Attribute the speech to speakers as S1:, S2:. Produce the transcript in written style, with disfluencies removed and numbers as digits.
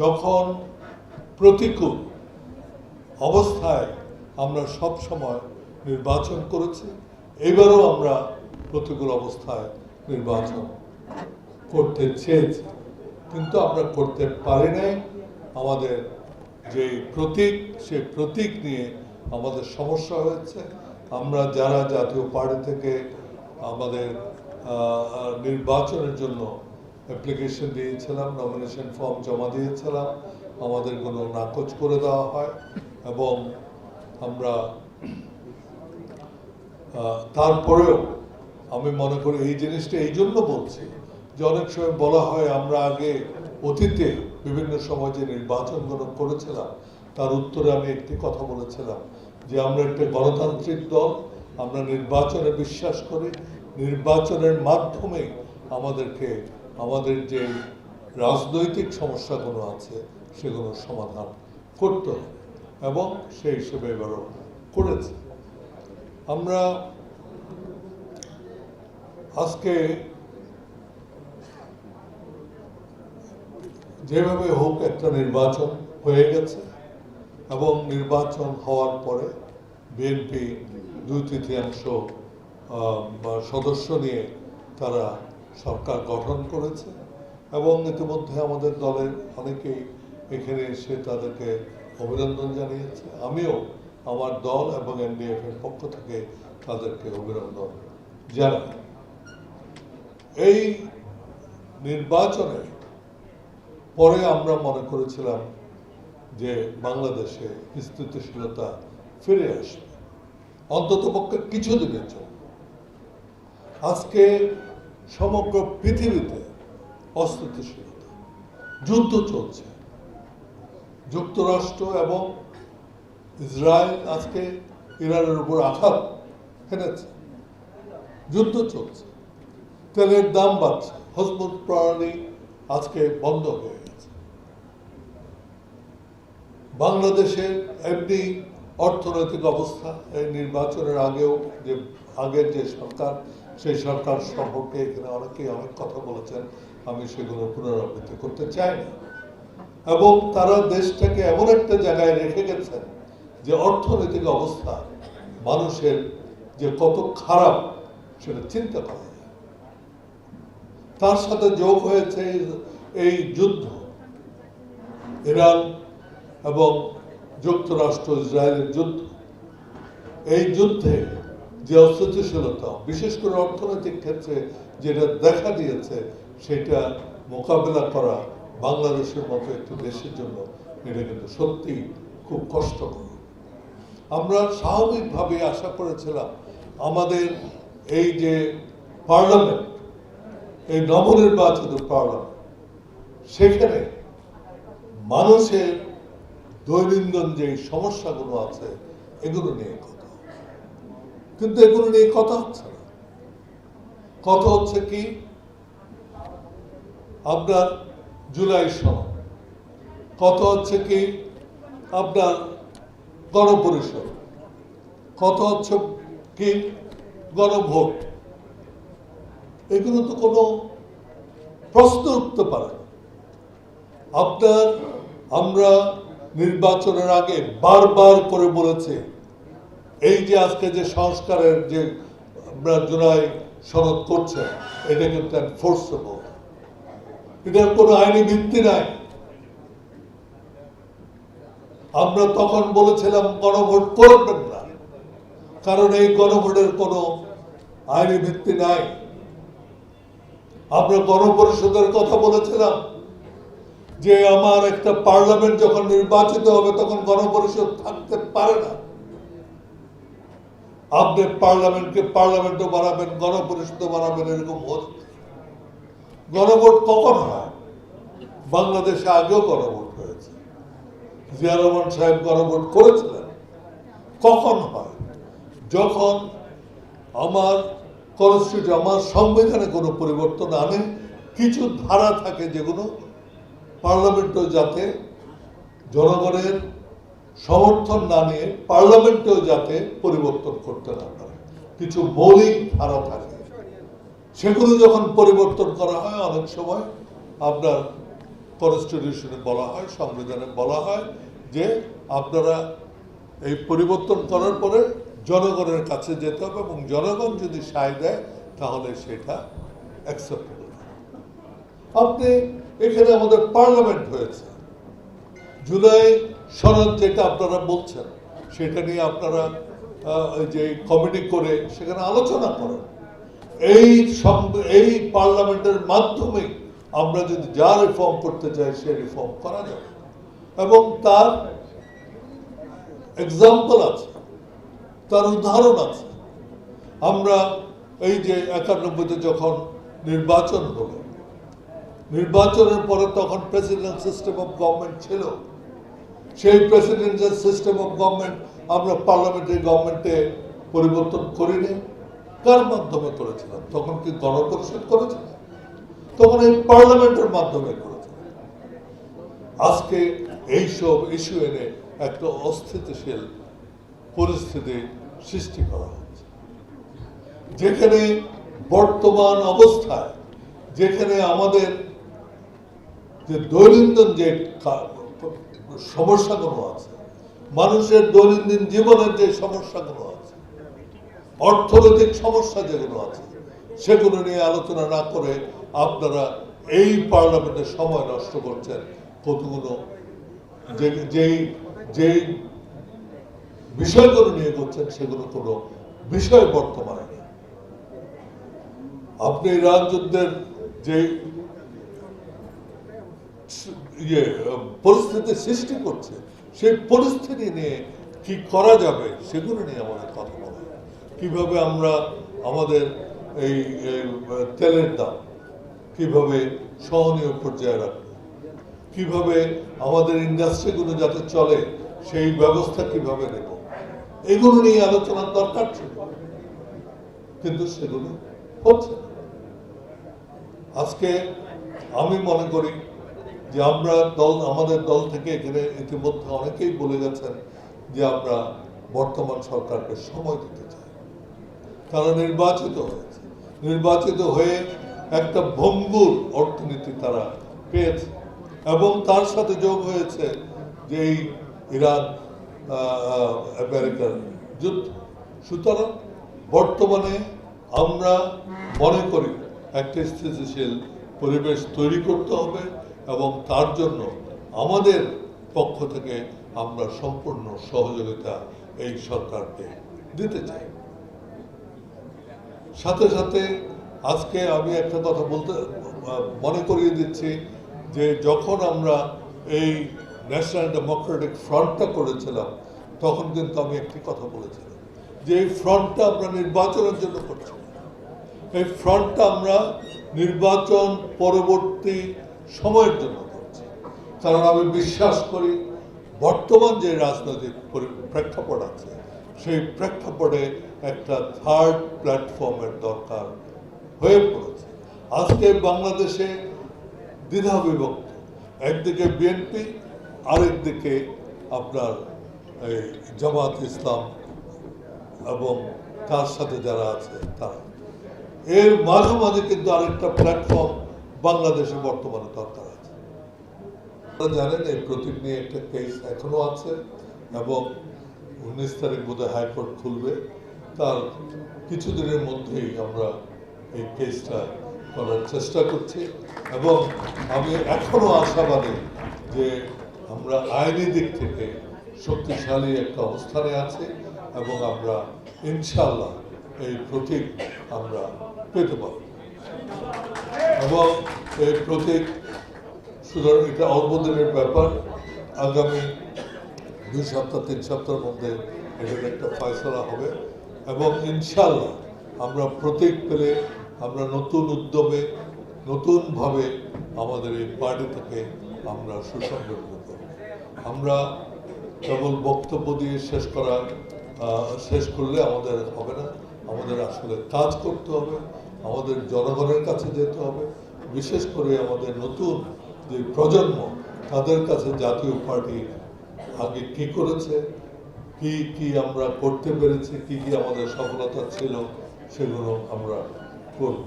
S1: যখন প্রতিকূল অবস্থায় আমরা সব সময় নির্বাচন করেছি, এবারও আমরা প্রতিকূল অবস্থায় নির্বাচন করতে চেয়েছি, কিন্তু আমরা করতে পারি নাই। আমাদের যে প্রতীক, সেই প্রতীক নিয়ে আমাদের সমস্যা হয়েছে। আমরা যারা জাতীয় পার্টি থেকে আমাদের নির্বাচনের জন্য অ্যাপ্লিকেশন দিয়েছিলাম, নমিনেশন ফর্ম জমা দিয়েছিলাম, আমাদেরগুলো নাকচ করে দেওয়া হয়। এবং আমরা তারপরেও আমি মনে করি এই জিনিসটা এই জন্য বলছি যে অনেক সময় বলা হয় আমরা আগে অতীতে বিভিন্ন সময় যে নির্বাচনগুলো করেছিলাম তার উত্তরে আমি একটি কথা বলেছিলাম যে আমরা একটা গণতান্ত্রিক দল, আমরা নির্বাচনে বিশ্বাস করি, নির্বাচনের মাধ্যমে আমাদেরকে আমাদের যে রাজনৈতিক সমস্যাগুলো আছে সেগুলো সমাধান করতে হবে, এবং সেই হিসেবে এবারও করেছে। আমরা আজকে যেভাবে হোক একটা নির্বাচন হয়ে গেছে, এবং নির্বাচন হওয়ার পরে বিএনপি 2/3 সদস্য নিয়ে তারা সরকার গঠন করেছে, এবং ইতিমধ্যে আমাদের দলের অনেকেই এখানে এসে তাদেরকে অভিনন্দন জানিয়েছে। আমিও আমার দল এবং এনডিএফ এর পক্ষ থেকে তাদেরকে অভিনন্দন জানাই। এই নির্বাচনের পরে আমরা মনে করেছিলাম যে বাংলাদেশে স্থিতিশীলতা ফিরে আসবে, অন্ততপক্ষে কিছুদিনের জন্য। আজকে সমগ্র পৃথিবীতে অস্থিতিশীলতা, যুদ্ধ চলছে। যুক্তরাষ্ট্র এবং ইসরায়েল আজকে ইরানের উপর আঘাত হেনেছে, যুদ্ধ চলছে, তেলের দাম বাড়ছে, হজমত প্রণালী আজকে বন্ধ হয়ে গেছে। বাংলাদেশের এমনি অর্থনৈতিক অবস্থা এই নির্বাচনের আগের যে সরকার, সেই সরকার সম্পর্কে এখানে অনেকেই অনেক কথা বলেছেন, আমি সেগুলো পুনরাবৃত্তি করতে চাই না। এবং তারা দেশটাকে এমন একটা জায়গায় রেখে গেছেন যে অর্থনৈতিক অবস্থা মানুষের যে কত খারাপ সেটা চিন্তা করা যায়। তার সাথে যোগ হয়েছে এই যুদ্ধ, ইরান এবং যুক্তরাষ্ট্র ইসরায়েলের যুদ্ধ। এই যুদ্ধে যে অস্থিতিশীলতা, বিশেষ করে অর্থনৈতিক ক্ষেত্রে যেটা দেখা দিয়েছে, সেটা মোকাবেলা করা বাংলাদেশের মতো একটি দেশের জন্য এটা কিন্তু সত্যি খুব কষ্টকর। আমরা স্বাভাবিকভাবে আশা করেছিলাম আমাদের এই যে পার্লামেন্ট, এই নবনির্বাচিত পার্লামেন্ট, সেখানে মানুষের দৈনন্দিন যে সমস্যাগুলো আছে এগুলো নিয়ে কথা, কিন্তু এগুলো নিয়ে কথা হচ্ছে না। কথা হচ্ছে কি আপনার জুলাই সনদ, কথা হচ্ছে কি আপনার গণপরিষদ, কথা হচ্ছে কি গণভোট। এগুলো তো কোনো প্রশ্ন উঠতে পারে না। আমরা নির্বাচনের আগে বারবার করে বলেছি এই যে আজকে যে সংস্কারের যে আমরা জুলাই সনদ করছে, এটা কিন্তু এনফোর্সেবল, এটার কোনো আইনি ভিত্তি নাই। আমরা তখন বলেছিলাম গণভোট করবেন না, কারণ এই গণভোটের কোনো আইনি ভিত্তি নাই। আমরা গণপরিষদের কথা বলেছিলাম যে আমার একটা পার্লামেন্ট যখন নির্বাচিত হবে তখন গণপরিষদ থাকতে পারে না। আপনি পার্লামেন্টকে পার্লামেন্টও বানাবেন, গণপরিষদও বানাবেন, এরকম হচ্ছে। গণভোট কখন হয়? বাংলাদেশে আগেও গণভোট হয়েছে, জিয়া রহমান সাহেব গণভোট করেছিলেন। কখন হয়? যখন আমার কনস্টিটিউশন, আমার সংবিধানে কোনো পরিবর্তন আনে, কিছু ধারা থাকে যেগুলো পার্লামেন্টও যাতে জনগণের সমর্থন না নিয়ে পার্লামেন্টেও যাতে পরিবর্তন করতে না পারে, কিছু মৌলিক ধারা থাকে। সেগুলো যখন পরিবর্তন করা হয় অনেক সময় আপনার কনস্টিটিউশনে বলা হয়, সংবিধানে বলা হয় যে আপনারা এই পরিবর্তন করার পরে জনগণের কাছে যেতে হবে এবং জনগণ যদি সায় দেয় তাহলে সেটা অ্যাকসেপ্টেবল। আপনি এখানে আমাদের পার্লামেন্ট হয়েছে, জুলাই সনদ যেটা আপনারা বলছেন সেটা নিয়ে আপনারা যে কমিটি করে সেখানে আলোচনা করেন। এই পার্লামেন্টের মাধ্যমে আমরা যদি যা রিফর্ম করতে চাই সে রিফর্ম করা যাবে এবং তার এক্সাম্পল আছে, তার উদাহরণ আছে। আমরা এই যে 91-তে যখন নির্বাচন হলো, নির্বাচনের পরে তখন প্রেসিডেন্ট সিস্টেম অফ গভর্নমেন্ট ছিল। সেই প্রেসিডেন্সিয়াল সিস্টেম অফ গভর্নমেন্ট আমরা পার্লামেন্টারি গভর্নমেন্টে পরিবর্তন করিনি। কার মাধ্যমে করেছিলাম? তখন কি গণপরিষদ করেছিল? তখন এই পার্লামেন্টের মাধ্যমে করেছিল। আজকে এইসব ইস্যু এনে একটা অস্থিতিশীল পরিস্থিতি সৃষ্টি করা হচ্ছে, যেখানে বর্তমান অবস্থায় যেখানে আমাদের যে দৈনন্দিন যে সমস্যাগুলো আছে, মানুষের দৈনন্দিন জীবনের যে সমস্যাগুলো আছে, অর্থনৈতিক সমস্যা যেগুলো আছে, সেগুলো নিয়ে আলোচনা না করে আপনারা এই পার্লামেন্টের সময় নষ্ট করছেন। কতগুলো যেই বিষয়গুলো নিয়ে করছেন সেগুলো কোনো বিষয় বর্তমানে নেই। আপনি ইরান যুদ্ধের যে পরিস্থিতি সৃষ্টি করছে, সেই পরিস্থিতি নিয়ে কি করা যাবে সেগুলো নিয়ে আমাদের কথা বলা, কিভাবে আমরা আমাদের এই তেলের দাম কিভাবে সহনীয় পর্যায়ে রাখবো, কিভাবে আমাদের ইন্ডাস্ট্রিগুলো যাতে চলে সেই ব্যবস্থা কিভাবে নেব, এগুলো নিয়ে আলোচনার দরকার ছিল, কিন্তু সেগুলো হচ্ছে না। আজকে আমি মনে করি যে আমাদের দল থেকে এখানে ইতিমধ্যে অনেকেই বলে গেছেন যে আমরা বর্তমান সরকারকে সময় দিতে চাই। তারা নির্বাচিত হয়ে একটা ভঙ্গুর অর্থনীতি তারা পেয়েছে এবং তার সাথে যোগ হয়েছে যে এই ইরান আমেরিকার যুদ্ধ। সুতরাং বর্তমানে আমরা মনে করি একটা স্থিতিশীল পরিবেশ তৈরি করতে হবে এবং তার জন্য আমাদের পক্ষ থেকে আমরা সম্পূর্ণ সহযোগিতা এই সরকারকে দিতে চাই। সাথে সাথে আজকে আমি একটা কথা বলতে মনে করিয়ে দিচ্ছি যে যখন আমরা এই ন্যাশনাল ডেমোক্রেটিক ফ্রন্টটা করেছিলাম তখন কিন্তু আমি একটি কথা বলেছিলাম যে এই ফ্রন্টটা আমরা নির্বাচনের জন্য করছি, এই ফ্রন্টটা আমরা নির্বাচন পরবর্তী সময়ের জন্য করছি। কারণ আমি বিশ্বাস করি বর্তমান যে রাজনৈতিক প্রেক্ষাপট আছে সেই প্রেক্ষাপটে একটা থার্ড প্ল্যাটফর্মের দরকার হয়ে পড়েছে। আজকে বাংলাদেশে দ্বিধা বিভক্ত, একদিকে বিএনপি, আরেকদিকে আপনার এই জামাত ইসলাম এবং তার সাথে যারা আছে তারা। এর মাঝে মাঝে কিন্তু আরেকটা প্ল্যাটফর্ম বাংলাদেশে বর্তমানে দরকার আছে। আপনারা জানেন এই প্রতীক নিয়ে একটা কেস এখনো আছে এবং 19 তারিখ বোধহয় হাইকোর্ট খুলবে। তার কিছুদিনের মধ্যেই আমরা এই কেসটা করার চেষ্টা করছি এবং আমি এখনো আশাবাদী যে আমরা আইনি দিক থেকে শক্তিশালী একটা অবস্থানে আছি এবং আমরা ইনশাআল্লাহ এই প্রতীক আমরা পেতে পারব এবং এই প্রতীক সুতরাং এটা অল্প দিনের ব্যাপার। আগামী 2 সপ্তাহ 3 সপ্তাহের মধ্যে এটার একটা ফয়সলা হবে এবং ইনশাআল্লাহ আমরা প্রতীক পেলে আমরা নতুন উদ্যমে নতুনভাবে আমাদের এই পার্টি থেকে আমরা সুসংগঠিত করব। আমরা কেবল বক্তব্য দিয়ে শেষ করলে আমাদের হবে না, আমাদের আসলে কাজ করতে হবে, আমাদের জনগণের কাছে যেতে হবে, বিশেষ করে আমাদের নতুন যে প্রজন্ম তাদের কাছে জাতীয় পার্টি আগে কি করেছে, কি আমরা করতে পেরেছি, কি আমাদের সফলতা ছিল সেগুলো আমরা করব।